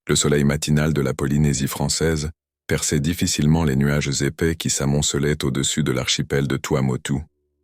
Le soleil matinal de la Polynésie française perçait difficilement les nuages épais qui s'amoncelaient au-dessus de l'archipel de Tuamotu.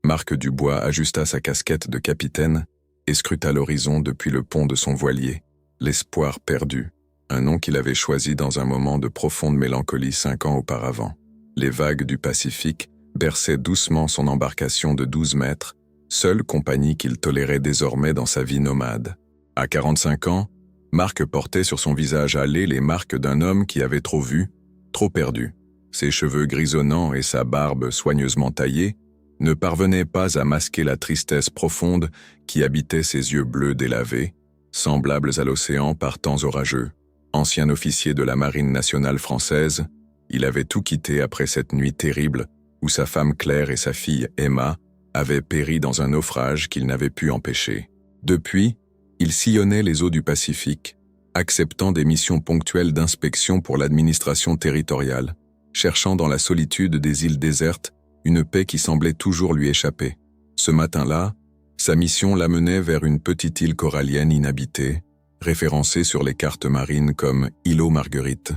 Marc Dubois ajusta sa casquette de capitaine et scruta l'horizon depuis le pont de son voilier. L'espoir perdu, un nom qu'il avait choisi dans un moment de profonde mélancolie 5 ans auparavant. Les vagues du Pacifique berçaient doucement son embarcation de 12 mètres, seule compagnie qu'il tolérait désormais dans sa vie nomade. À 45 ans, Marc portait sur son visage hâlé les marques d'un homme qui avait trop vu, trop perdu. Ses cheveux grisonnants et sa barbe soigneusement taillée ne parvenaient pas à masquer la tristesse profonde qui habitait ses yeux bleus délavés, semblables à l'océan par temps orageux. Ancien officier de la Marine nationale française, il avait tout quitté après cette nuit terrible où sa femme Claire et sa fille Emma avaient péri dans un naufrage qu'il n'avait pu empêcher. Depuis, il sillonnait les eaux du Pacifique, acceptant des missions ponctuelles d'inspection pour l'administration territoriale, cherchant dans la solitude des îles désertes une paix qui semblait toujours lui échapper. Ce matin-là, sa mission l'amenait vers une petite île corallienne inhabitée, référencée sur les cartes marines comme Îlot Marguerite,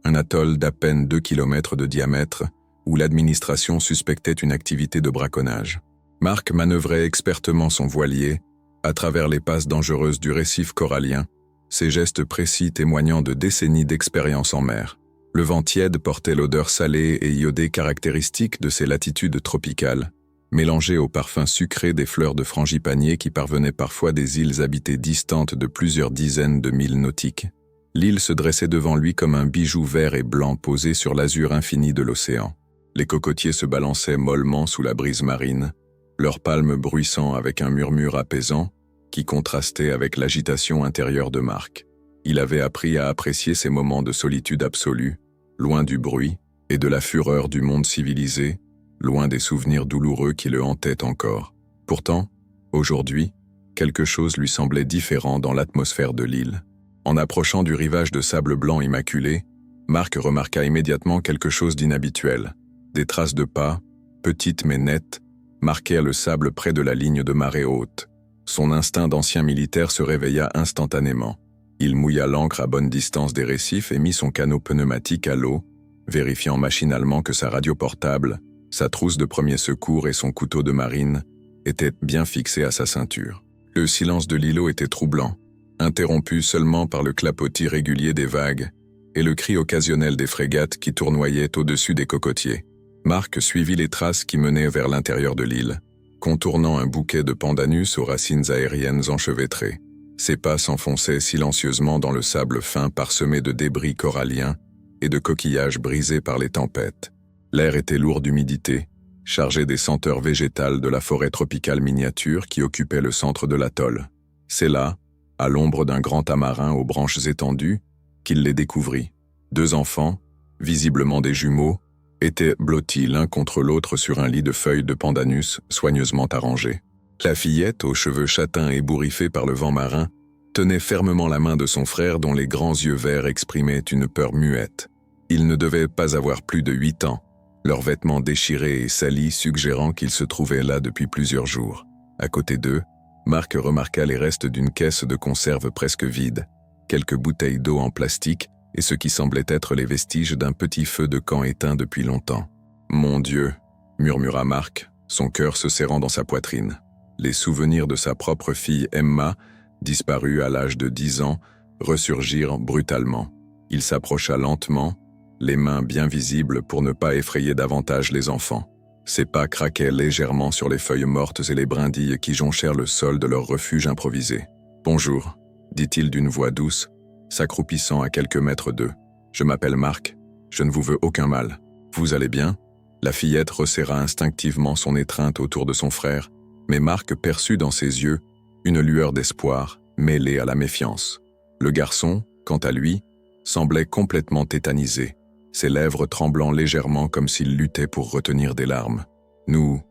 un atoll d'à peine 2 km de diamètre où l'administration suspectait une activité de braconnage. Marc manœuvrait expertement son voilier à travers les passes dangereuses du récif corallien, ses gestes précis témoignant de décennies d'expérience en mer. Le vent tiède portait l'odeur salée et iodée caractéristique de ces latitudes tropicales, mélangée au parfum sucré des fleurs de frangipanier qui parvenaient parfois des îles habitées distantes de plusieurs dizaines de milles nautiques. L'île se dressait devant lui comme un bijou vert et blanc posé sur l'azur infini de l'océan. Les cocotiers se balançaient mollement sous la brise marine, leurs palmes bruissant avec un murmure apaisant qui contrastait avec l'agitation intérieure de Marc. Il avait appris à apprécier ces moments de solitude absolue, loin du bruit et de la fureur du monde civilisé, loin des souvenirs douloureux qui le hantaient encore. Pourtant, aujourd'hui, quelque chose lui semblait différent dans l'atmosphère de l'île. En approchant du rivage de sable blanc immaculé, Marc remarqua immédiatement quelque chose d'inhabituel. Des traces de pas, petites mais nettes, marquèrent le sable près de la ligne de marée haute. Son instinct d'ancien militaire se réveilla instantanément. Il mouilla l'ancre à bonne distance des récifs et mit son canot pneumatique à l'eau, vérifiant machinalement que sa radio portable, sa trousse de premier secours et son couteau de marine étaient bien fixés à sa ceinture. Le silence de l'îlot était troublant, interrompu seulement par le clapotis régulier des vagues et le cri occasionnel des frégates qui tournoyaient au-dessus des cocotiers. Marc suivit les traces qui menaient vers l'intérieur de l'île, contournant un bouquet de pandanus aux racines aériennes enchevêtrées. Ses pas s'enfonçaient silencieusement dans le sable fin parsemé de débris coralliens et de coquillages brisés par les tempêtes. L'air était lourd d'humidité, chargé des senteurs végétales de la forêt tropicale miniature qui occupait le centre de l'atoll. C'est là, à l'ombre d'un grand tamarin aux branches étendues, qu'il les découvrit. 2 enfants, visiblement des jumeaux, étaient blottis l'un contre l'autre sur un lit de feuilles de pandanus soigneusement arrangé. La fillette, aux cheveux châtains ébouriffés par le vent marin, tenait fermement la main de son frère dont les grands yeux verts exprimaient une peur muette. Ils ne devaient pas avoir plus de 8 ans, leurs vêtements déchirés et salis suggérant qu'ils se trouvaient là depuis plusieurs jours. À côté d'eux, Marc remarqua les restes d'une caisse de conserve presque vide, quelques bouteilles d'eau en plastique et ce qui semblait être les vestiges d'un petit feu de camp éteint depuis longtemps. « Mon Dieu !» murmura Marc, son cœur se serrant dans sa poitrine. Les souvenirs de sa propre fille Emma, disparue à l'âge de 10 ans, ressurgirent brutalement. Il s'approcha lentement, les mains bien visibles pour ne pas effrayer davantage les enfants. Ses pas craquaient légèrement sur les feuilles mortes et les brindilles qui jonchèrent le sol de leur refuge improvisé. « Bonjour », dit-il d'une voix douce, s'accroupissant à quelques mètres d'eux. « Je m'appelle Marc, je ne vous veux aucun mal. Vous allez bien ?» La fillette resserra instinctivement son étreinte autour de son frère, mais Marc perçut dans ses yeux une lueur d'espoir mêlée à la méfiance. Le garçon, quant à lui, semblait complètement tétanisé, ses lèvres tremblant légèrement comme s'il luttait pour retenir des larmes. « Nous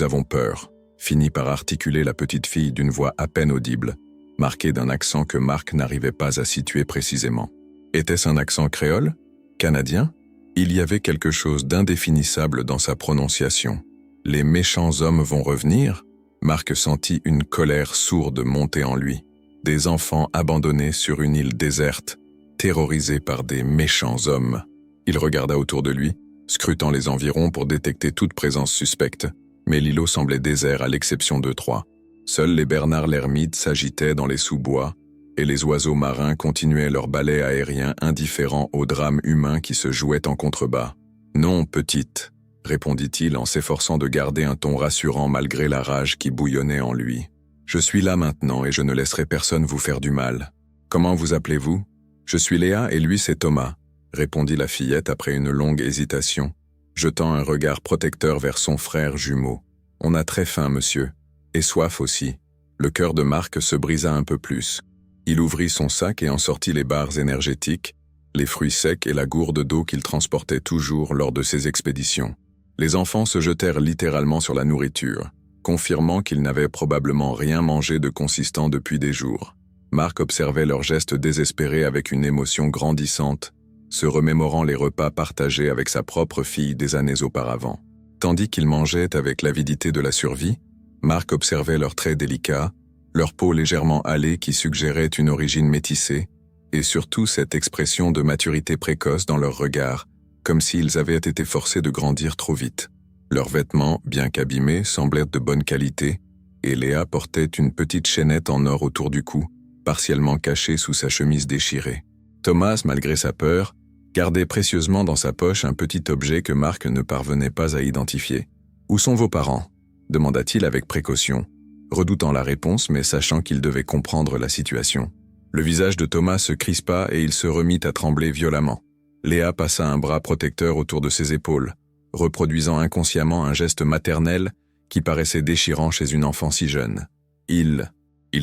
avons peur », finit par articuler la petite fille d'une voix à peine audible, marquée d'un accent que Marc n'arrivait pas à situer précisément. Était-ce un accent créole? Canadien? Il y avait quelque chose d'indéfinissable dans sa prononciation. Les méchants hommes vont revenir? Marc sentit une colère sourde monter en lui. Des enfants abandonnés sur une île déserte, terrorisé par des méchants hommes. Il regarda autour de lui, scrutant les environs pour détecter toute présence suspecte, mais l'îlot semblait désert à l'exception d'eux trois. Seuls les bernards l'ermite s'agitaient dans les sous-bois, et les oiseaux marins continuaient leur balai aérien indifférent au drame humain qui se jouait en contrebas. « Non, petite », répondit-il en s'efforçant de garder un ton rassurant malgré la rage qui bouillonnait en lui. « Je suis là maintenant et je ne laisserai personne vous faire du mal. Comment vous appelez-vous ? » « Je suis Léa et lui c'est Thomas », répondit la fillette après une longue hésitation, jetant un regard protecteur vers son frère jumeau. « On a très faim, monsieur. Et soif aussi. » Le cœur de Marc se brisa un peu plus. Il ouvrit son sac et en sortit les barres énergétiques, les fruits secs et la gourde d'eau qu'il transportait toujours lors de ses expéditions. Les enfants se jetèrent littéralement sur la nourriture, confirmant qu'ils n'avaient probablement rien mangé de consistant depuis des jours. Marc observait leurs gestes désespérés avec une émotion grandissante, se remémorant les repas partagés avec sa propre fille des années auparavant. Tandis qu'ils mangeaient avec l'avidité de la survie, Marc observait leurs traits délicats, leur peau légèrement hâlée qui suggérait une origine métissée, et surtout cette expression de maturité précoce dans leurs regards, comme s'ils avaient été forcés de grandir trop vite. Leurs vêtements, bien qu'abîmés, semblaient de bonne qualité, et Léa portait une petite chaînette en or autour du cou, partiellement cachée sous sa chemise déchirée. Thomas, malgré sa peur, gardait précieusement dans sa poche un petit objet que Marc ne parvenait pas à identifier. « Où sont vos parents ?» demanda-t-il avec précaution, redoutant la réponse mais sachant qu'il devait comprendre la situation. Le visage de Thomas se crispa et il se remit à trembler violemment. Léa passa un bras protecteur autour de ses épaules, reproduisant inconsciemment un geste maternel qui paraissait déchirant chez une enfant si jeune. « Ils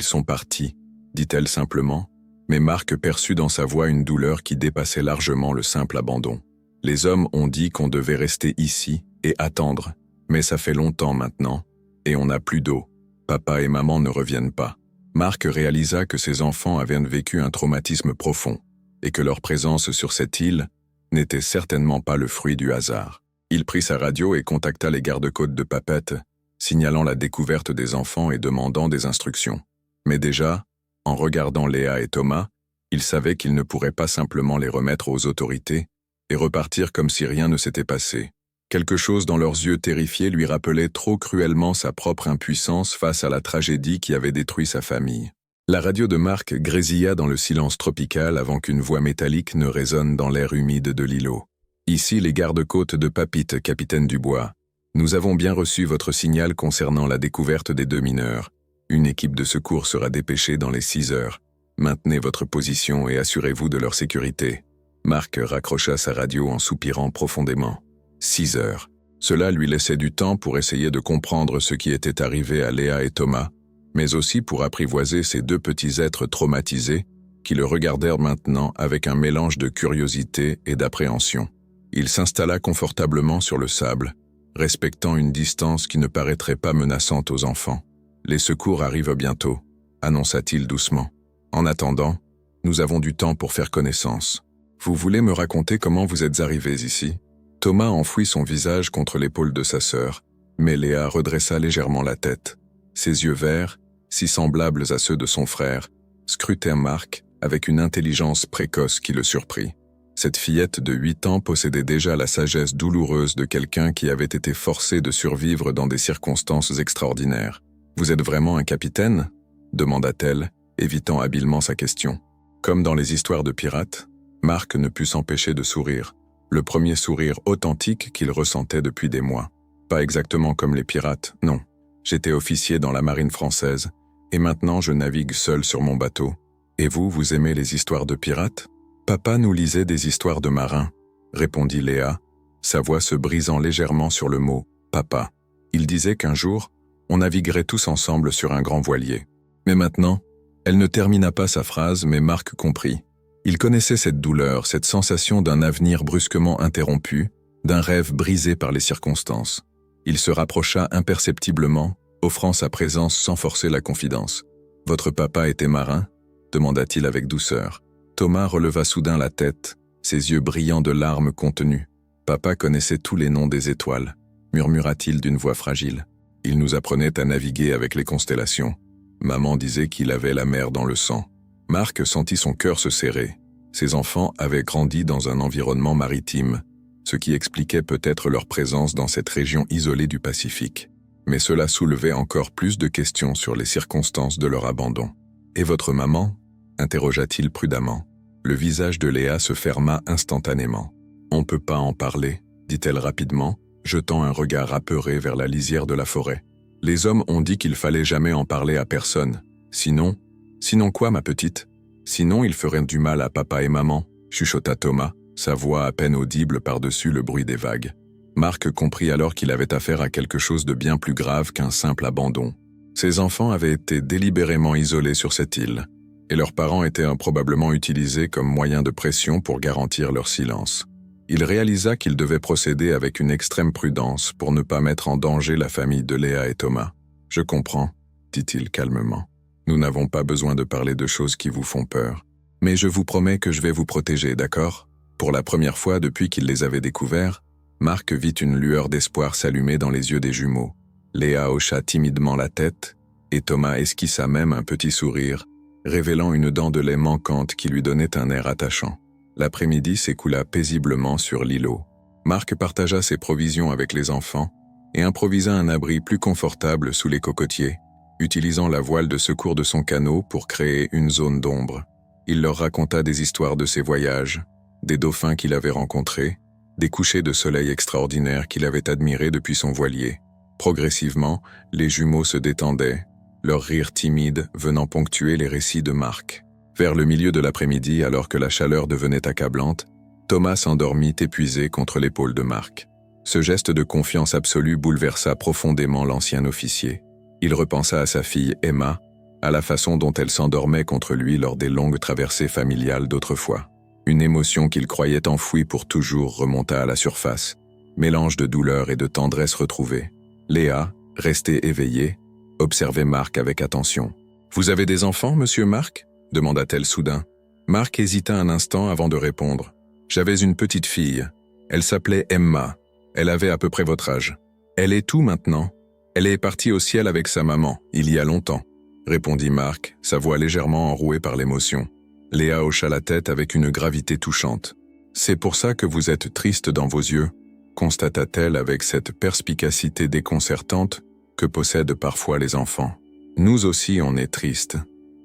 sont partis », dit-elle simplement, mais Marc perçut dans sa voix une douleur qui dépassait largement le simple abandon. « Les hommes ont dit qu'on devait rester ici et attendre, mais ça fait longtemps maintenant, et on n'a plus d'eau. Papa et maman ne reviennent pas. » Marc réalisa que ses enfants avaient vécu un traumatisme profond, et que leur présence sur cette île n'était certainement pas le fruit du hasard. Il prit sa radio et contacta les gardes-côtes de Papette, signalant la découverte des enfants et demandant des instructions. Mais déjà, en regardant Léa et Thomas, il savait qu'il ne pourrait pas simplement les remettre aux autorités et repartir comme si rien ne s'était passé. Quelque chose dans leurs yeux terrifiés lui rappelait trop cruellement sa propre impuissance face à la tragédie qui avait détruit sa famille. La radio de Marc grésilla dans le silence tropical avant qu'une voix métallique ne résonne dans l'air humide de l'îlot. « Ici les gardes-côtes de Papite, capitaine Dubois. Nous avons bien reçu votre signal concernant la découverte des 2 mineurs. Une équipe de secours sera dépêchée dans les 6 heures. Maintenez votre position et assurez-vous de leur sécurité. » Marc raccrocha sa radio en soupirant profondément. 6 heures. Cela lui laissait du temps pour essayer de comprendre ce qui était arrivé à Léa et Thomas, mais aussi pour apprivoiser ces 2 petits êtres traumatisés qui le regardèrent maintenant avec un mélange de curiosité et d'appréhension. Il s'installa confortablement sur le sable, respectant une distance qui ne paraîtrait pas menaçante aux enfants. « Les secours arrivent bientôt », annonça-t-il doucement. « En attendant, nous avons du temps pour faire connaissance. Vous voulez me raconter comment vous êtes arrivés ici ?» Thomas enfouit son visage contre l'épaule de sa sœur, mais Léa redressa légèrement la tête. Ses yeux verts, si semblables à ceux de son frère, scrutaient Marc avec une intelligence précoce qui le surprit. Cette fillette de 8 ans possédait déjà la sagesse douloureuse de quelqu'un qui avait été forcé de survivre dans des circonstances extraordinaires. « Vous êtes vraiment un capitaine ?» demanda-t-elle, évitant habilement sa question. Comme dans les histoires de pirates, Marc ne put s'empêcher de sourire, le premier sourire authentique qu'il ressentait depuis des mois. Pas exactement comme les pirates, non. J'étais officier dans la marine française, et maintenant je navigue seul sur mon bateau. Et vous, vous aimez les histoires de pirates ? Papa nous lisait des histoires de marins, répondit Léa, sa voix se brisant légèrement sur le mot « papa ». Il disait qu'un jour, on naviguerait tous ensemble sur un grand voilier. Mais maintenant, elle ne termina pas sa phrase, mais Marc comprit. Il connaissait cette douleur, cette sensation d'un avenir brusquement interrompu, d'un rêve brisé par les circonstances. Il se rapprocha imperceptiblement, offrant sa présence sans forcer la confidence. « Votre papa était marin ?» demanda-t-il avec douceur. Thomas releva soudain la tête, ses yeux brillants de larmes contenues. « Papa connaissait tous les noms des étoiles », murmura-t-il d'une voix fragile. « Il nous apprenait à naviguer avec les constellations. Maman disait qu'il avait la mer dans le sang. » Marc sentit son cœur se serrer. Ces enfants avaient grandi dans un environnement maritime, ce qui expliquait peut-être leur présence dans cette région isolée du Pacifique. Mais cela soulevait encore plus de questions sur les circonstances de leur abandon. « Et votre maman » interrogea-t-il prudemment. Le visage de Léa se ferma instantanément. « On ne peut pas en parler » dit-elle rapidement, jetant un regard apeuré vers la lisière de la forêt. « Les hommes ont dit qu'il fallait jamais en parler à personne. Sinon… »« Sinon quoi, ma petite ? Sinon, ils feraient du mal à papa et maman » chuchota Thomas, sa voix à peine audible par-dessus le bruit des vagues. Marc comprit alors qu'il avait affaire à quelque chose de bien plus grave qu'un simple abandon. Ses enfants avaient été délibérément isolés sur cette île, et leurs parents étaient probablement utilisés comme moyen de pression pour garantir leur silence. Il réalisa qu'il devait procéder avec une extrême prudence pour ne pas mettre en danger la famille de Léa et Thomas. « Je comprends », dit-il calmement. « Nous n'avons pas besoin de parler de choses qui vous font peur. Mais je vous promets que je vais vous protéger, d'accord ?» Pour la première fois depuis qu'il les avait découverts, Marc vit une lueur d'espoir s'allumer dans les yeux des jumeaux. Léa hocha timidement la tête, et Thomas esquissa même un petit sourire, révélant une dent de lait manquante qui lui donnait un air attachant. L'après-midi s'écoula paisiblement sur l'îlot. Marc partagea ses provisions avec les enfants et improvisa un abri plus confortable sous les cocotiers, utilisant la voile de secours de son canot pour créer une zone d'ombre. Il leur raconta des histoires de ses voyages, des dauphins qu'il avait rencontrés, des couchers de soleil extraordinaires qu'il avait admirés depuis son voilier. Progressivement, les jumeaux se détendaient, leur rire timide venant ponctuer les récits de Marc. Vers le milieu de l'après-midi, alors que la chaleur devenait accablante, Thomas s'endormit épuisé contre l'épaule de Marc. Ce geste de confiance absolue bouleversa profondément l'ancien officier. Il repensa à sa fille Emma, à la façon dont elle s'endormait contre lui lors des longues traversées familiales d'autrefois. Une émotion qu'il croyait enfouie pour toujours remonta à la surface, mélange de douleur et de tendresse retrouvée. Léa, restée éveillée, observait Marc avec attention. « Vous avez des enfants, monsieur Marc ?» demanda-t-elle soudain. Marc hésita un instant avant de répondre. « J'avais une petite fille. Elle s'appelait Emma. Elle avait à peu près votre âge. Elle est où maintenant ? Elle est partie au ciel avec sa maman, il y a longtemps, » répondit Marc, sa voix légèrement enrouée par l'émotion. Léa hocha la tête avec une gravité touchante. « C'est pour ça que vous êtes triste dans vos yeux », constata-t-elle avec cette perspicacité déconcertante que possèdent parfois les enfants. « Nous aussi on est tristes.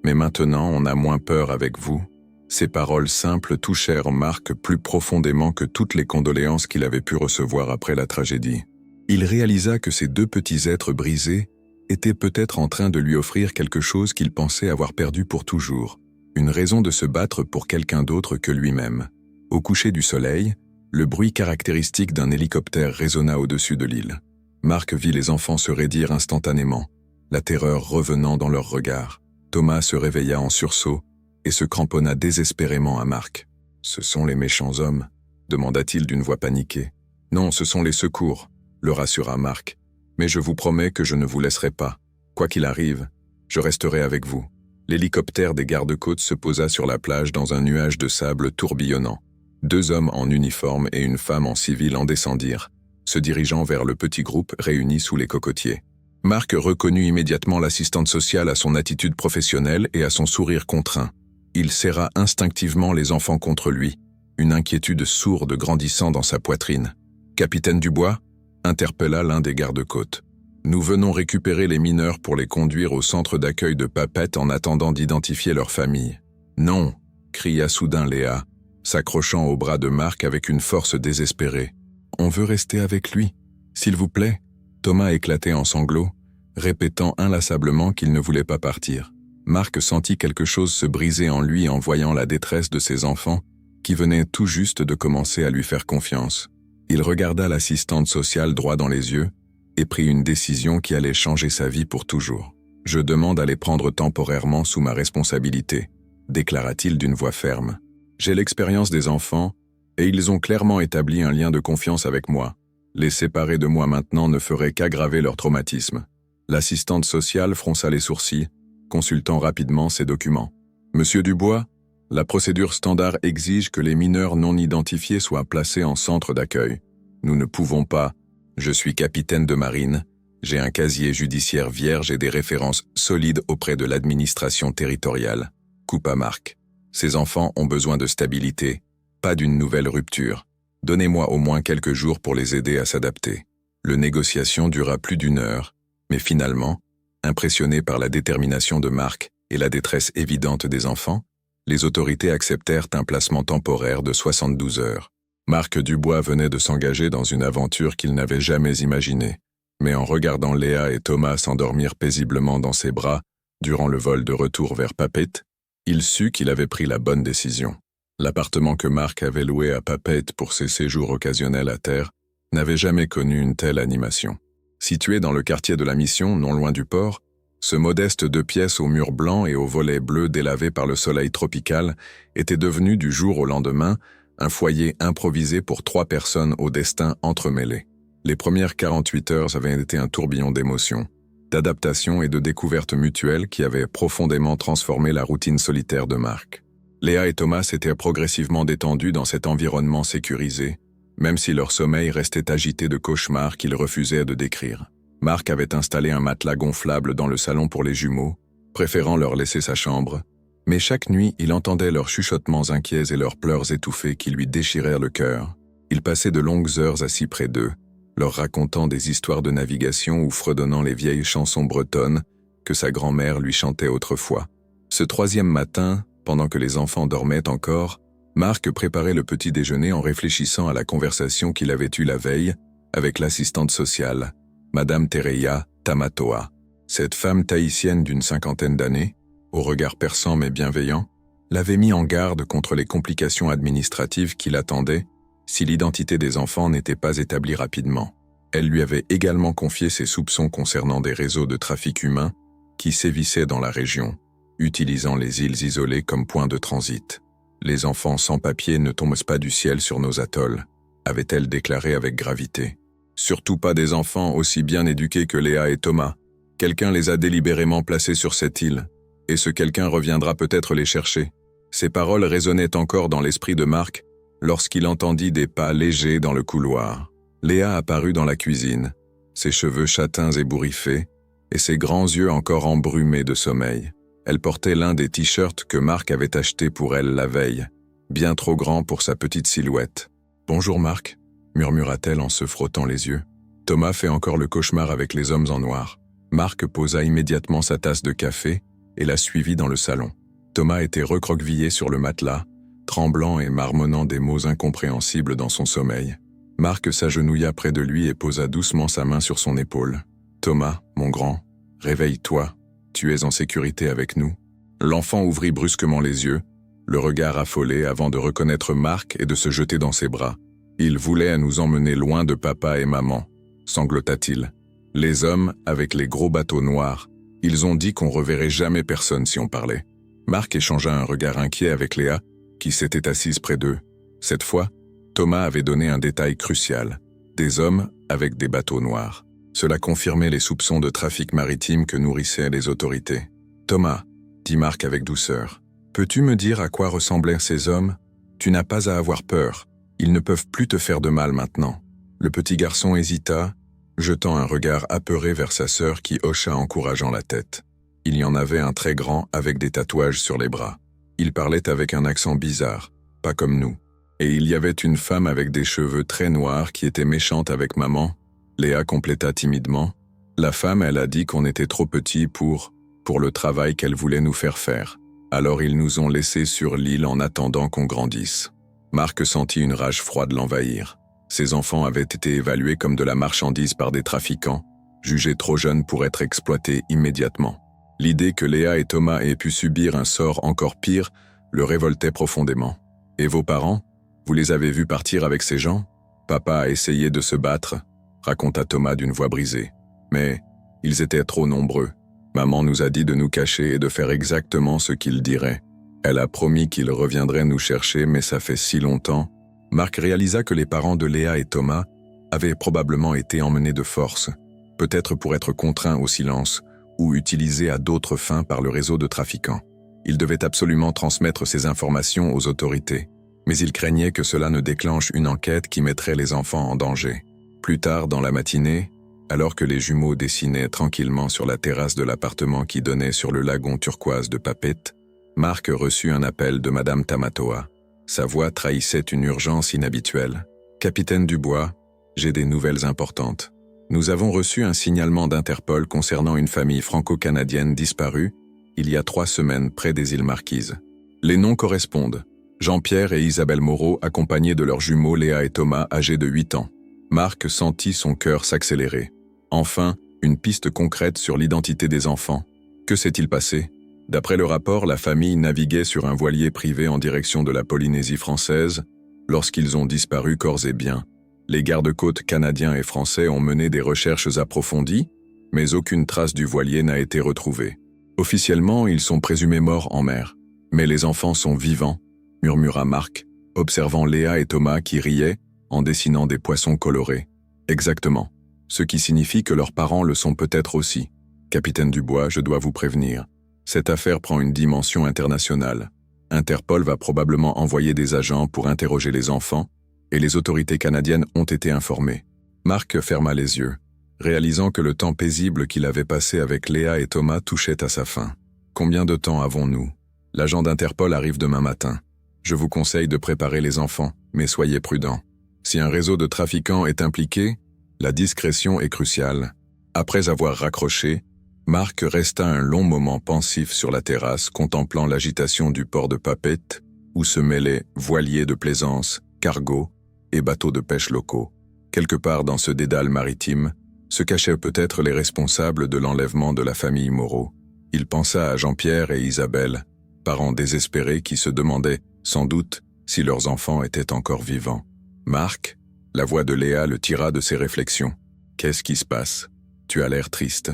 Mais maintenant, on a moins peur avec vous. » Ces paroles simples touchèrent Marc plus profondément que toutes les condoléances qu'il avait pu recevoir après la tragédie. Il réalisa que ces deux petits êtres brisés étaient peut-être en train de lui offrir quelque chose qu'il pensait avoir perdu pour toujours, une raison de se battre pour quelqu'un d'autre que lui-même. Au coucher du soleil, le bruit caractéristique d'un hélicoptère résonna au-dessus de l'île. Marc vit les enfants se raidir instantanément, la terreur revenant dans leurs regards. Thomas se réveilla en sursaut et se cramponna désespérément à Marc. « Ce sont les méchants hommes ?» demanda-t-il d'une voix paniquée. « Non, ce sont les secours » le rassura Marc. « Mais je vous promets que je ne vous laisserai pas. Quoi qu'il arrive, je resterai avec vous. » L'hélicoptère des gardes-côtes se posa sur la plage dans un nuage de sable tourbillonnant. Deux hommes en uniforme et une femme en civil en descendirent, se dirigeant vers le petit groupe réuni sous les cocotiers. Marc reconnut immédiatement l'assistante sociale à son attitude professionnelle et à son sourire contraint. Il serra instinctivement les enfants contre lui, une inquiétude sourde grandissant dans sa poitrine. « Capitaine Dubois ?» interpella l'un des gardes-côtes. « Nous venons récupérer les mineurs pour les conduire au centre d'accueil de Papeete en attendant d'identifier leur famille. »« Non !» cria soudain Léa, s'accrochant au bras de Marc avec une force désespérée. « On veut rester avec lui, s'il vous plaît !» Thomas éclatait en sanglots, répétant inlassablement qu'il ne voulait pas partir. Marc sentit quelque chose se briser en lui en voyant la détresse de ses enfants, qui venaient tout juste de commencer à lui faire confiance. Il regarda l'assistante sociale droit dans les yeux et prit une décision qui allait changer sa vie pour toujours. « Je demande à les prendre temporairement sous ma responsabilité », déclara-t-il d'une voix ferme. « J'ai l'expérience des enfants et ils ont clairement établi un lien de confiance avec moi. Les séparer de moi maintenant ne ferait qu'aggraver leur traumatisme. » L'assistante sociale fronça les sourcils, consultant rapidement ses documents. « Monsieur Dubois, la procédure standard exige que les mineurs non identifiés soient placés en centre d'accueil. Nous ne pouvons pas. Je suis capitaine de marine. J'ai un casier judiciaire vierge et des références solides auprès de l'administration territoriale. » Coupa Marc. Ces enfants ont besoin de stabilité, pas d'une nouvelle rupture. Donnez-moi au moins quelques jours pour les aider à s'adapter. Le négociation dura plus d'1 heure, mais finalement, impressionnés par la détermination de Marc et la détresse évidente des enfants, les autorités acceptèrent un placement temporaire de 72 heures. Marc Dubois venait de s'engager dans une aventure qu'il n'avait jamais imaginée. Mais en regardant Léa et Thomas s'endormir paisiblement dans ses bras durant le vol de retour vers Papeete, il sut qu'il avait pris la bonne décision. L'appartement que Marc avait loué à Papeete pour ses séjours occasionnels à terre n'avait jamais connu une telle animation. Situé dans le quartier de la Mission, non loin du port, ce modeste 2 pièces aux murs blancs et aux volets bleus délavés par le soleil tropical était devenu du jour au lendemain un foyer improvisé pour 3 personnes au destin entremêlé. Les premières 48 heures avaient été un tourbillon d'émotions, d'adaptation et de découvertes mutuelles qui avaient profondément transformé la routine solitaire de Marc. Léa et Thomas s'étaient progressivement détendus dans cet environnement sécurisé, même si leur sommeil restait agité de cauchemars qu'ils refusaient de décrire. Marc avait installé un matelas gonflable dans le salon pour les jumeaux, préférant leur laisser sa chambre, mais chaque nuit il entendait leurs chuchotements inquiets et leurs pleurs étouffés qui lui déchirèrent le cœur. Il passait de longues heures assis près d'eux, leur racontant des histoires de navigation ou fredonnant les vieilles chansons bretonnes que sa grand-mère lui chantait autrefois. Ce 3e matin, pendant que les enfants dormaient encore, Marc préparait le petit déjeuner en réfléchissant à la conversation qu'il avait eue la veille avec l'assistante sociale, Madame Tereya Tamatoa. Cette femme tahitienne d'une 50aine d'années, au regard perçant mais bienveillant, l'avait mis en garde contre les complications administratives qui l'attendaient si l'identité des enfants n'était pas établie rapidement. Elle lui avait également confié ses soupçons concernant des réseaux de trafic humain qui sévissaient dans la région, utilisant les îles isolées comme point de transit. « Les enfants sans papier ne tombent pas du ciel sur nos atolls », avait-elle déclaré avec gravité. « Surtout pas des enfants aussi bien éduqués que Léa et Thomas. Quelqu'un les a délibérément placés sur cette île, et ce quelqu'un reviendra peut-être les chercher. » Ces paroles résonnaient encore dans l'esprit de Marc lorsqu'il entendit des pas légers dans le couloir. Léa apparut dans la cuisine, ses cheveux châtains ébouriffés et ses grands yeux encore embrumés de sommeil. Elle portait l'un des t-shirts que Marc avait acheté pour elle la veille, bien trop grand pour sa petite silhouette. « Bonjour Marc », murmura-t-elle en se frottant les yeux. Thomas fait encore le cauchemar avec les hommes en noir. Marc posa immédiatement sa tasse de café et la suivit dans le salon. Thomas était recroquevillé sur le matelas, tremblant et marmonnant des mots incompréhensibles dans son sommeil. Marc s'agenouilla près de lui et posa doucement sa main sur son épaule. « Thomas, mon grand, réveille-toi, tu es en sécurité avec nous. » L'enfant ouvrit brusquement les yeux, le regard affolé avant de reconnaître Marc et de se jeter dans ses bras. « Il voulait nous emmener loin de papa et maman, » sanglota-t-il. « Les hommes avec les gros bateaux noirs, ils ont dit qu'on reverrait jamais personne si on parlait. » Marc échangea un regard inquiet avec Léa, qui s'était assise près d'eux. Cette fois, Thomas avait donné un détail crucial. Des hommes avec des bateaux noirs. Cela confirmait les soupçons de trafic maritime que nourrissaient les autorités. « Thomas, » dit Marc avec douceur, « peux-tu me dire à quoi ressemblaient ces hommes ? Tu n'as pas à avoir peur. Ils ne peuvent plus te faire de mal maintenant. » Le petit garçon hésita, jetant un regard apeuré vers sa sœur qui hocha encourageant la tête. Il y en avait un très grand avec des tatouages sur les bras. Il parlait avec un accent bizarre, pas comme nous. Et il y avait une femme avec des cheveux très noirs qui était méchante avec maman. Léa compléta timidement. La femme, elle a dit qu'on était trop petits pour le travail qu'elle voulait nous faire faire. Alors ils nous ont laissés sur l'île en attendant qu'on grandisse. Marc sentit une rage froide l'envahir. Ses enfants avaient été évalués comme de la marchandise par des trafiquants, jugés trop jeunes pour être exploités immédiatement. L'idée que Léa et Thomas aient pu subir un sort encore pire le révoltait profondément. « Et vos parents ? Vous les avez vus partir avec ces gens ? Papa a essayé de se battre, » raconta Thomas d'une voix brisée. « Mais ils étaient trop nombreux. Maman nous a dit de nous cacher et de faire exactement ce qu'ils diraient. Elle a promis qu'ils reviendraient nous chercher, mais ça fait si longtemps. » Marc réalisa que les parents de Léa et Thomas avaient probablement été emmenés de force, peut-être pour être contraints au silence, ou utilisés à d'autres fins par le réseau de trafiquants. Il devait absolument transmettre ces informations aux autorités, mais il craignait que cela ne déclenche une enquête qui mettrait les enfants en danger. Plus tard dans la matinée, alors que les jumeaux dessinaient tranquillement sur la terrasse de l'appartement qui donnait sur le lagon turquoise de Papeete, Marc reçut un appel de Madame Tamatoa. Sa voix trahissait une urgence inhabituelle. « Capitaine Dubois, j'ai des nouvelles importantes. Nous avons reçu un signalement d'Interpol concernant une famille franco-canadienne disparue il y a 3 semaines près des îles Marquises. Les noms correspondent. Jean-Pierre et Isabelle Moreau accompagnés de leurs jumeaux Léa et Thomas âgés de 8 ans. Marc sentit son cœur s'accélérer. Enfin, une piste concrète sur l'identité des enfants. Que s'est-il passé ? D'après le rapport, la famille naviguait sur un voilier privé en direction de la Polynésie française lorsqu'ils ont disparu corps et biens. Les gardes-côtes canadiens et français ont mené des recherches approfondies, mais aucune trace du voilier n'a été retrouvée. Officiellement, ils sont présumés morts en mer. Mais les enfants sont vivants, murmura Marc, observant Léa et Thomas qui riaient en dessinant des poissons colorés. Exactement. Ce qui signifie que leurs parents le sont peut-être aussi. Capitaine Dubois, je dois vous prévenir. Cette affaire prend une dimension internationale. Interpol va probablement envoyer des agents pour interroger les enfants, et les autorités canadiennes ont été informées. Marc ferma les yeux, réalisant que le temps paisible qu'il avait passé avec Léa et Thomas touchait à sa fin. Combien de temps avons-nous ? L'agent d'Interpol arrive demain matin. Je vous conseille de préparer les enfants, mais soyez prudents. Si un réseau de trafiquants est impliqué, la discrétion est cruciale. Après avoir raccroché, Marc resta un long moment pensif sur la terrasse, contemplant l'agitation du port de Papeete, où se mêlaient voiliers de plaisance, cargos et bateaux de pêche locaux. Quelque part dans ce dédale maritime, se cachaient peut-être les responsables de l'enlèvement de la famille Moreau. Il pensa à Jean-Pierre et Isabelle, parents désespérés qui se demandaient, sans doute, si leurs enfants étaient encore vivants. Marc, la voix de Léa le tira de ses réflexions. « Qu'est-ce qui se passe ? Tu as l'air triste. »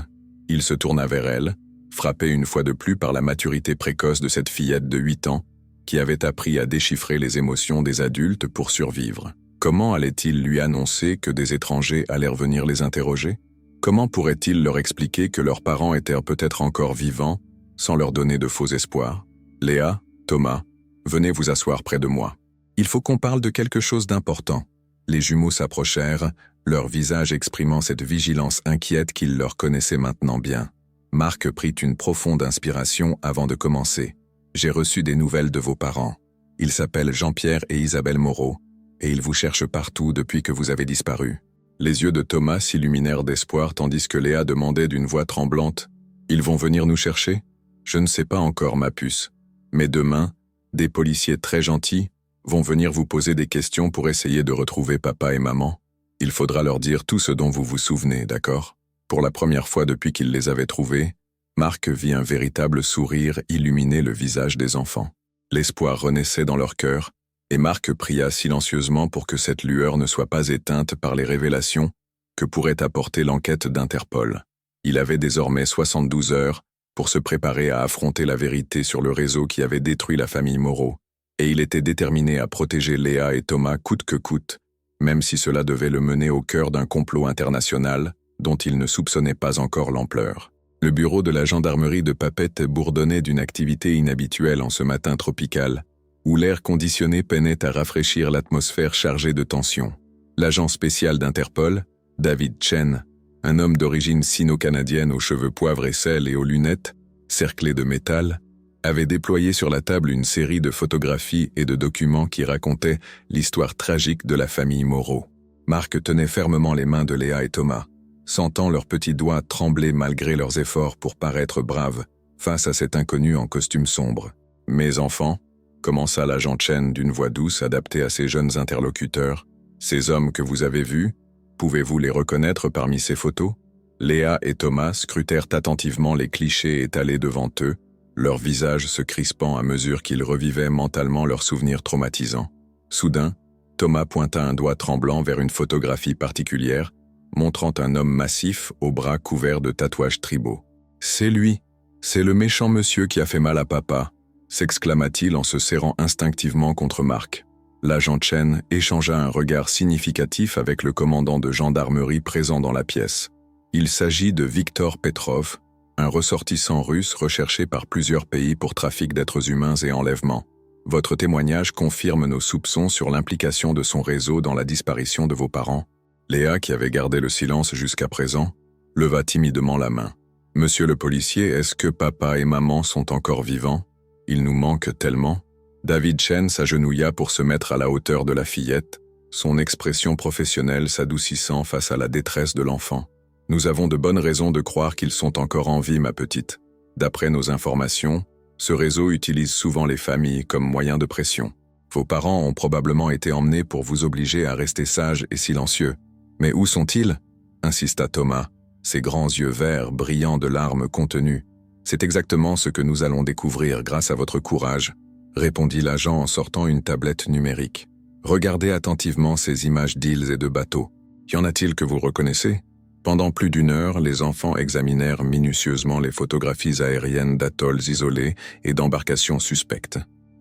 Il se tourna vers elle, frappé une fois de plus par la maturité précoce de cette fillette de 8 ans, qui avait appris à déchiffrer les émotions des adultes pour survivre. Comment allait-il lui annoncer que des étrangers allaient venir les interroger ? Comment pourrait-il leur expliquer que leurs parents étaient peut-être encore vivants, sans leur donner de faux espoirs ? Léa, Thomas, venez vous asseoir près de moi. Il faut qu'on parle de quelque chose d'important. Les jumeaux s'approchèrent, leur visage exprimant cette vigilance inquiète qu'ils leur connaissaient maintenant bien. Marc prit une profonde inspiration avant de commencer. « J'ai reçu des nouvelles de vos parents. Ils s'appellent Jean-Pierre et Isabelle Moreau, et ils vous cherchent partout depuis que vous avez disparu. » Les yeux de Thomas s'illuminèrent d'espoir tandis que Léa demandait d'une voix tremblante « Ils vont venir nous chercher ? Je ne sais pas encore, ma puce. Mais demain, des policiers très gentils vont venir vous poser des questions pour essayer de retrouver papa et maman. Il faudra leur dire tout ce dont vous vous souvenez, d'accord ? » Pour la première fois depuis qu'il les avait trouvés, Marc vit un véritable sourire illuminer le visage des enfants. L'espoir renaissait dans leur cœur, et Marc pria silencieusement pour que cette lueur ne soit pas éteinte par les révélations que pourrait apporter l'enquête d'Interpol. Il avait désormais 72 heures pour se préparer à affronter la vérité sur le réseau qui avait détruit la famille Moreau, et il était déterminé à protéger Léa et Thomas coûte que coûte, même si cela devait le mener au cœur d'un complot international dont il ne soupçonnait pas encore l'ampleur. Le bureau de la gendarmerie de Papeete bourdonnait d'une activité inhabituelle en ce matin tropical, où l'air conditionné peinait à rafraîchir l'atmosphère chargée de tension. L'agent spécial d'Interpol, David Chen, un homme d'origine sino-canadienne aux cheveux poivre et sel et aux lunettes, cerclé de métal, avait déployé sur la table une série de photographies et de documents qui racontaient l'histoire tragique de la famille Moreau. Marc tenait fermement les mains de Léa et Thomas, sentant leurs petits doigts trembler malgré leurs efforts pour paraître braves face à cet inconnu en costume sombre. « Mes enfants », commença l'agent Chen d'une voix douce adaptée à ses jeunes interlocuteurs, « ces hommes que vous avez vus, pouvez-vous les reconnaître parmi ces photos ?» Léa et Thomas scrutèrent attentivement les clichés étalés devant eux, leur visage se crispant à mesure qu'ils revivaient mentalement leurs souvenirs traumatisants. Soudain, Thomas pointa un doigt tremblant vers une photographie particulière, montrant un homme massif aux bras couverts de tatouages tribaux. « C'est lui, c'est le méchant monsieur qui a fait mal à papa », s'exclama-t-il en se serrant instinctivement contre Marc. L'agent Chen échangea un regard significatif avec le commandant de gendarmerie présent dans la pièce. Il s'agit de Viktor Petrov, un ressortissant russe recherché par plusieurs pays pour trafic d'êtres humains et enlèvement. Votre témoignage confirme nos soupçons sur l'implication de son réseau dans la disparition de vos parents. Léa, qui avait gardé le silence jusqu'à présent, leva timidement la main. « Monsieur le policier, est-ce que papa et maman sont encore vivants ?» Il nous manque tellement. David Chen s'agenouilla pour se mettre à la hauteur de la fillette, son expression professionnelle s'adoucissant face à la détresse de l'enfant. Nous avons de bonnes raisons de croire qu'ils sont encore en vie, ma petite. D'après nos informations, ce réseau utilise souvent les familles comme moyen de pression. Vos parents ont probablement été emmenés pour vous obliger à rester sages et silencieux. Mais où sont-ils? Insista Thomas, ses grands yeux verts brillant de larmes contenues. C'est exactement ce que nous allons découvrir grâce à votre courage, répondit l'agent en sortant une tablette numérique. Regardez attentivement ces images d'îles et de bateaux. Y en a-t-il que vous reconnaissez? Pendant plus d'une heure, les enfants examinèrent minutieusement les photographies aériennes d'atolls isolés et d'embarcations suspectes.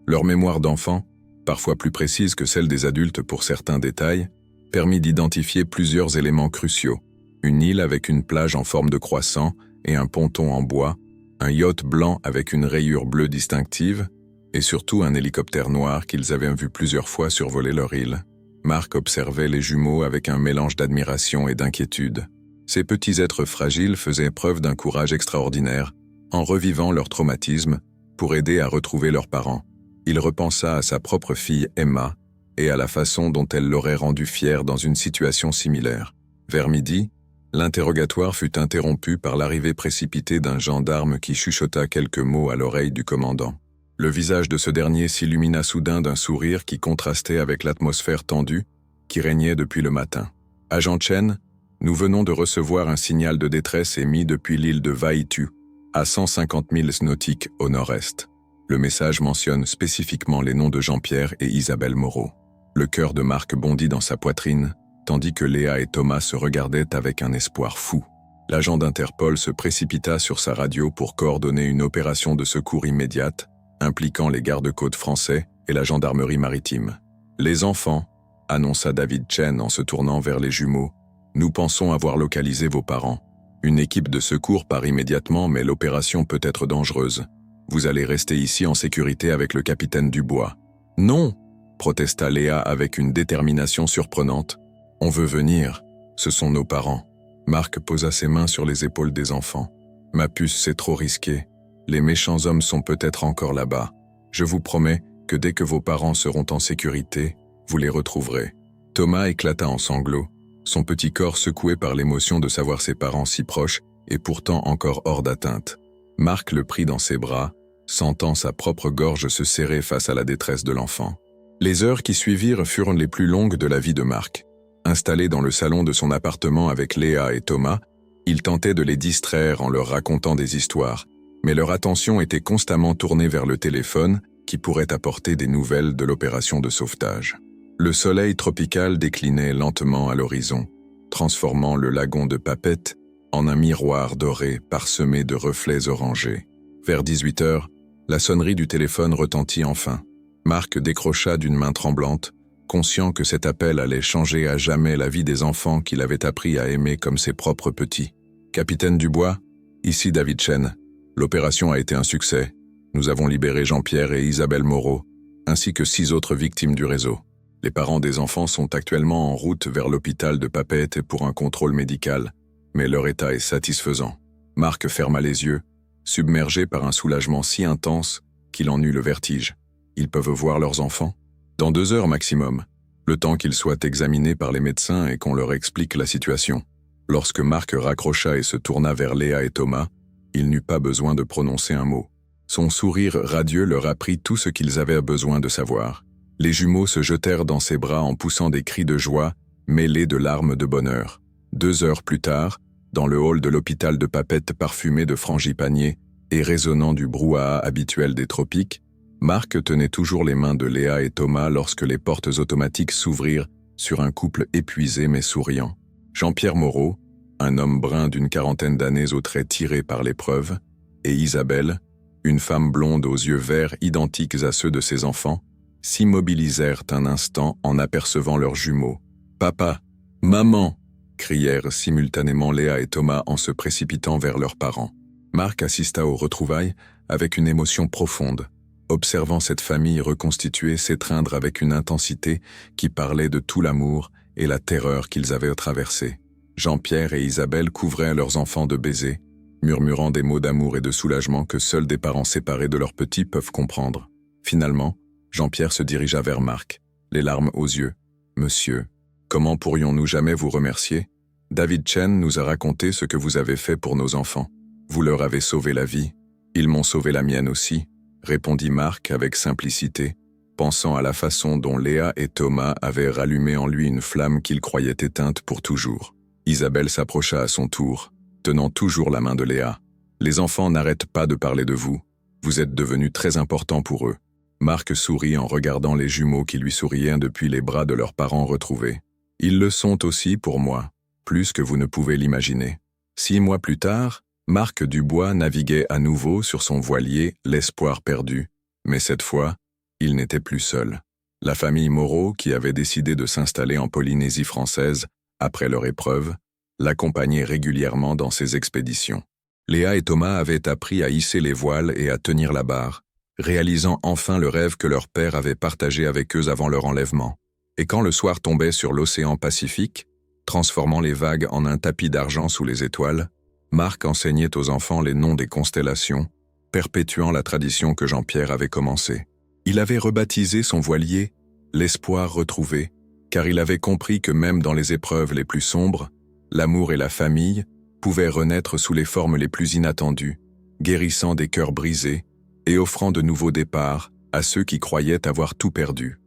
Leur mémoire d'enfant, parfois plus précise que celle des adultes pour certains détails, permit d'identifier plusieurs éléments cruciaux. Une île avec une plage en forme de croissant et un ponton en bois, un yacht blanc avec une rayure bleue distinctive, et surtout un hélicoptère noir qu'ils avaient vu plusieurs fois survoler leur île. Marc observait les jumeaux avec un mélange d'admiration et d'inquiétude. Ces petits êtres fragiles faisaient preuve d'un courage extraordinaire, en revivant leur traumatisme pour aider à retrouver leurs parents. Il repensa à sa propre fille Emma et à la façon dont elle l'aurait rendu fière dans une situation similaire. Vers midi, l'interrogatoire fut interrompu par l'arrivée précipitée d'un gendarme qui chuchota quelques mots à l'oreille du commandant. Le visage de ce dernier s'illumina soudain d'un sourire qui contrastait avec l'atmosphère tendue qui régnait depuis le matin. « Agent Chen, nous venons de recevoir un signal de détresse émis depuis l'île de Vaïtu, à 150 milles nautiques au nord-est. Le message mentionne spécifiquement les noms de Jean-Pierre et Isabelle Moreau. Le cœur de Marc bondit dans sa poitrine, tandis que Léa et Thomas se regardaient avec un espoir fou. L'agent d'Interpol se précipita sur sa radio pour coordonner une opération de secours immédiate, impliquant les gardes-côtes français et la gendarmerie maritime. « Les enfants », annonça David Chen en se tournant vers les jumeaux, « nous pensons avoir localisé vos parents. Une équipe de secours part immédiatement, mais l'opération peut être dangereuse. Vous allez rester ici en sécurité avec le capitaine Dubois. »« Non !» protesta Léa avec une détermination surprenante. « On veut venir. Ce sont nos parents. » Marc posa ses mains sur les épaules des enfants. « Ma puce, c'est trop risqué. Les méchants hommes sont peut-être encore là-bas. Je vous promets que dès que vos parents seront en sécurité, vous les retrouverez. » Thomas éclata en sanglots, son petit corps secoué par l'émotion de savoir ses parents si proches et pourtant encore hors d'atteinte. Marc le prit dans ses bras, sentant sa propre gorge se serrer face à la détresse de l'enfant. Les heures qui suivirent furent les plus longues de la vie de Marc. Installé dans le salon de son appartement avec Léa et Thomas, il tentait de les distraire en leur racontant des histoires, mais leur attention était constamment tournée vers le téléphone qui pourrait apporter des nouvelles de l'opération de sauvetage. Le soleil tropical déclinait lentement à l'horizon, transformant le lagon de Papeete en un miroir doré parsemé de reflets orangés. Vers 18 heures, la sonnerie du téléphone retentit enfin. Marc décrocha d'une main tremblante, conscient que cet appel allait changer à jamais la vie des enfants qu'il avait appris à aimer comme ses propres petits. « Capitaine Dubois, ici David Chen. L'opération a été un succès. Nous avons libéré Jean-Pierre et Isabelle Moreau, ainsi que 6 autres victimes du réseau. Les parents des enfants sont actuellement en route vers l'hôpital de Papeete pour un contrôle médical, mais leur état est satisfaisant. » Marc ferma les yeux, submergé par un soulagement si intense qu'il en eut le vertige. Ils peuvent voir leurs enfants? Dans 2 heures maximum, le temps qu'ils soient examinés par les médecins et qu'on leur explique la situation. Lorsque Marc raccrocha et se tourna vers Léa et Thomas, il n'eut pas besoin de prononcer un mot. Son sourire radieux leur apprit tout ce qu'ils avaient besoin de savoir. Les jumeaux se jetèrent dans ses bras en poussant des cris de joie, mêlés de larmes de bonheur. 2 heures plus tard, dans le hall de l'hôpital de Papeete parfumé de frangipanier et résonnant du brouhaha habituel des tropiques, Marc tenait toujours les mains de Léa et Thomas lorsque les portes automatiques s'ouvrirent sur un couple épuisé mais souriant. Jean-Pierre Moreau, un homme brun d'une 40aine d'années aux traits tirés par l'épreuve, et Isabelle, une femme blonde aux yeux verts identiques à ceux de ses enfants, s'immobilisèrent un instant en apercevant leurs jumeaux. « Papa, maman !» crièrent simultanément Léa et Thomas en se précipitant vers leurs parents. Marc assista aux retrouvailles avec une émotion profonde, observant cette famille reconstituée s'étreindre avec une intensité qui parlait de tout l'amour et la terreur qu'ils avaient traversée. Jean-Pierre et Isabelle couvraient leurs enfants de baisers, murmurant des mots d'amour et de soulagement que seuls des parents séparés de leurs petits peuvent comprendre. Finalement, Jean-Pierre se dirigea vers Marc, les larmes aux yeux. « Monsieur, comment pourrions-nous jamais vous remercier? David Chen nous a raconté ce que vous avez fait pour nos enfants. Vous leur avez sauvé la vie. Ils m'ont sauvé la mienne aussi, » répondit Marc avec simplicité, pensant à la façon dont Léa et Thomas avaient rallumé en lui une flamme qu'il croyait éteinte pour toujours. Isabelle s'approcha à son tour, tenant toujours la main de Léa. « Les enfants n'arrêtent pas de parler de vous. Vous êtes devenu très important pour eux. » Marc sourit en regardant les jumeaux qui lui souriaient depuis les bras de leurs parents retrouvés. « Ils le sont aussi pour moi, plus que vous ne pouvez l'imaginer. » 6 mois plus tard, Marc Dubois naviguait à nouveau sur son voilier « L'espoir perdu », mais cette fois, il n'était plus seul. La famille Moreau, qui avait décidé de s'installer en Polynésie française après leur épreuve, l'accompagnait régulièrement dans ses expéditions. Léa et Thomas avaient appris à hisser les voiles et à tenir la barre, réalisant enfin le rêve que leur père avait partagé avec eux avant leur enlèvement. Et quand le soir tombait sur l'océan Pacifique, transformant les vagues en un tapis d'argent sous les étoiles, Marc enseignait aux enfants les noms des constellations, perpétuant la tradition que Jean-Pierre avait commencée. Il avait rebaptisé son voilier « L'espoir retrouvé », car il avait compris que même dans les épreuves les plus sombres, l'amour et la famille pouvaient renaître sous les formes les plus inattendues, guérissant des cœurs brisés et offrant de nouveaux départs à ceux qui croyaient avoir tout perdu.